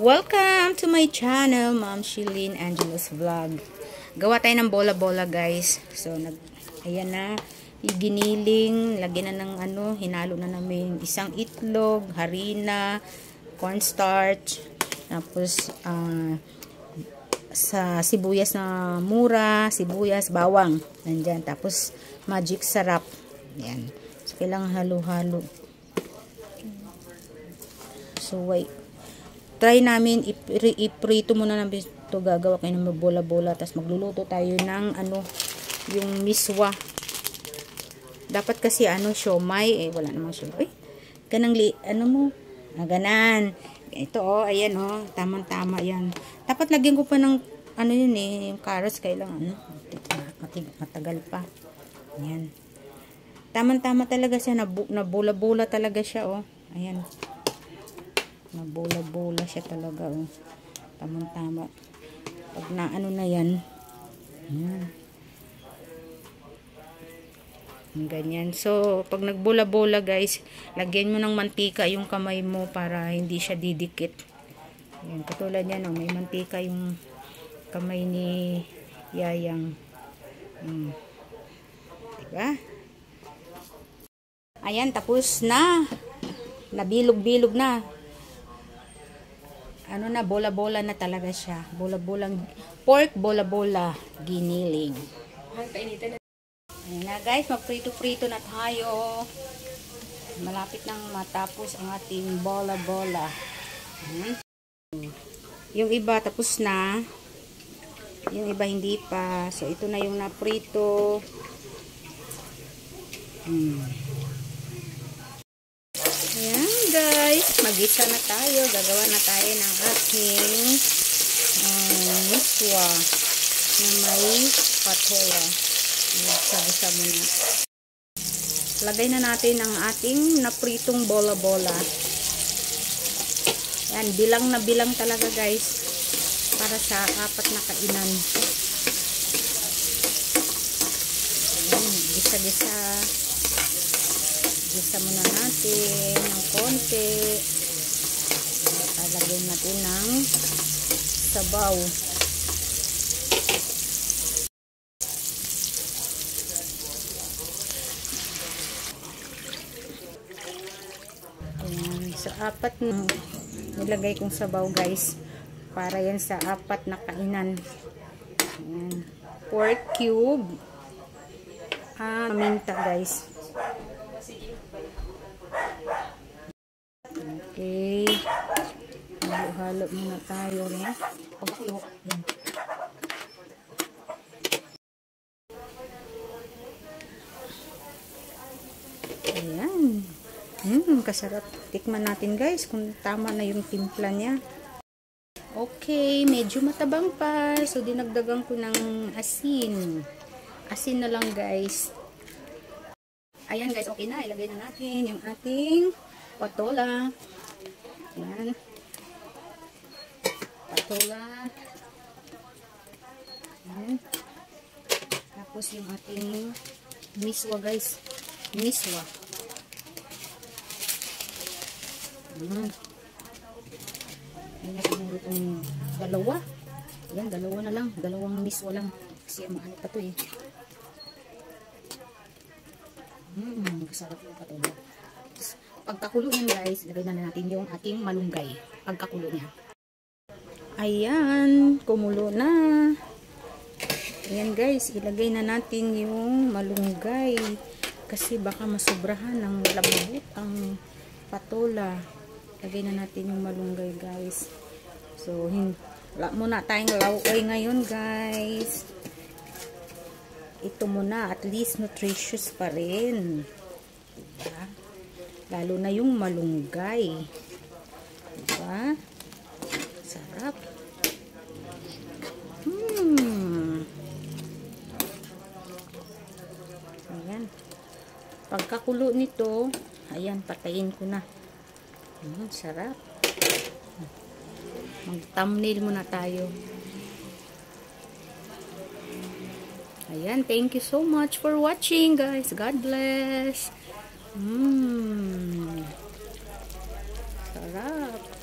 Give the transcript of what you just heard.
Welcome to my channel, Ma'am Shilin Angelos Vlog. Gawa tayo ng bola-bola, guys. So, ayan na. Giniling, lagyan na ng hinalo na namin isang itlog, harina, cornstarch, tapos sa sibuyas na mura, sibuyas, bawang, nandyan. Tapos magic sarap. Ayan. So, kailangan halo-halo. So, wait. Try namin, iprito muna namin ito. Gagawa kayo ng bola-bola. Tapos magluluto tayo ng yung miswa. Dapat kasi siomay. Wala namang siomay. Ganang ganan. Ito ayan tamang-tama yan. Dapat lagyan ko pa ng yun yung carrots. Kailangan matagal pa. Ayan. Tamang-tama talaga siya. Na bola-bola talaga siya Ayan. Na bola-bola siya talaga tamang-tama. Pag na yan. Ayan. Ganyan. So, pag nagbola-bola, guys, lagyan mo ng mantika yung kamay mo para hindi siya didikit. Ayan. Katulad yan, may mantika yung kamay ni Yayang. Diba? Ayan, tapos na. Nabilog-bilog na. Bola-bola na talaga siya. Bola-bolang pork, bola-bola giniling. Ayan na, guys, magprito-prito na tayo. Malapit nang matapos ang ating bola-bola. Yung iba tapos na. Yung iba hindi pa. So, ito na yung naprito. Ayan, guys, magisa na tayo. Gagawa na tayo ng ating miswa na may patola. Sabi-sabi muna. Lagay na natin ang ating napritong bola-bola. Ayan, bilang na bilang talaga, guys, para sa 4 na kainan. Ayan, gisa-gisa. Gisa muna natin ng konti. Lagyan natin ng sabaw. Ayan, sa 4 na nilagay kong sabaw, guys, para yan sa 4 na kainan. Ayan. Pork cube. Minta, guys. Okay. Halo-halo muna tayo, Ayan. Kasarap. Tikman natin, guys, kung tama na yung timpla niya. Okay, medyo matabang pa. So, dinagdagan ko ng asin. Asin na lang, guys. Ayan, guys, okay na. Ilagay na natin yung ating patola. Ayan. Patola. Ayan. Tapos yung ating miswa, guys. Miswa. Ayan. Ayan, itong dalawa. Ayan, dalawa na lang. Dalawang miswa lang. Kasi maano pa to Masarap yung patola. Pagkakulo niyan, guys, ilagay na natin yung ating malunggay. Pagkakulo niya. Ayan, kumulo na. Ayan, guys, ilagay na natin yung malunggay. Kasi baka masobrahan ng lambot ang patola. Ilagay na natin yung malunggay, guys. So, wala muna tayong lauoy ngayon, guys. Ito muna, at least nutritious pa rin. Diba? Lalo na yung malunggay. Diba? Sarap. Ayan. Pagkakulo nito, ayan, patayin ko na. Sarap. Mag-thumbnail muna tayo. Ayan, thank you so much for watching, guys. God bless. Sarap.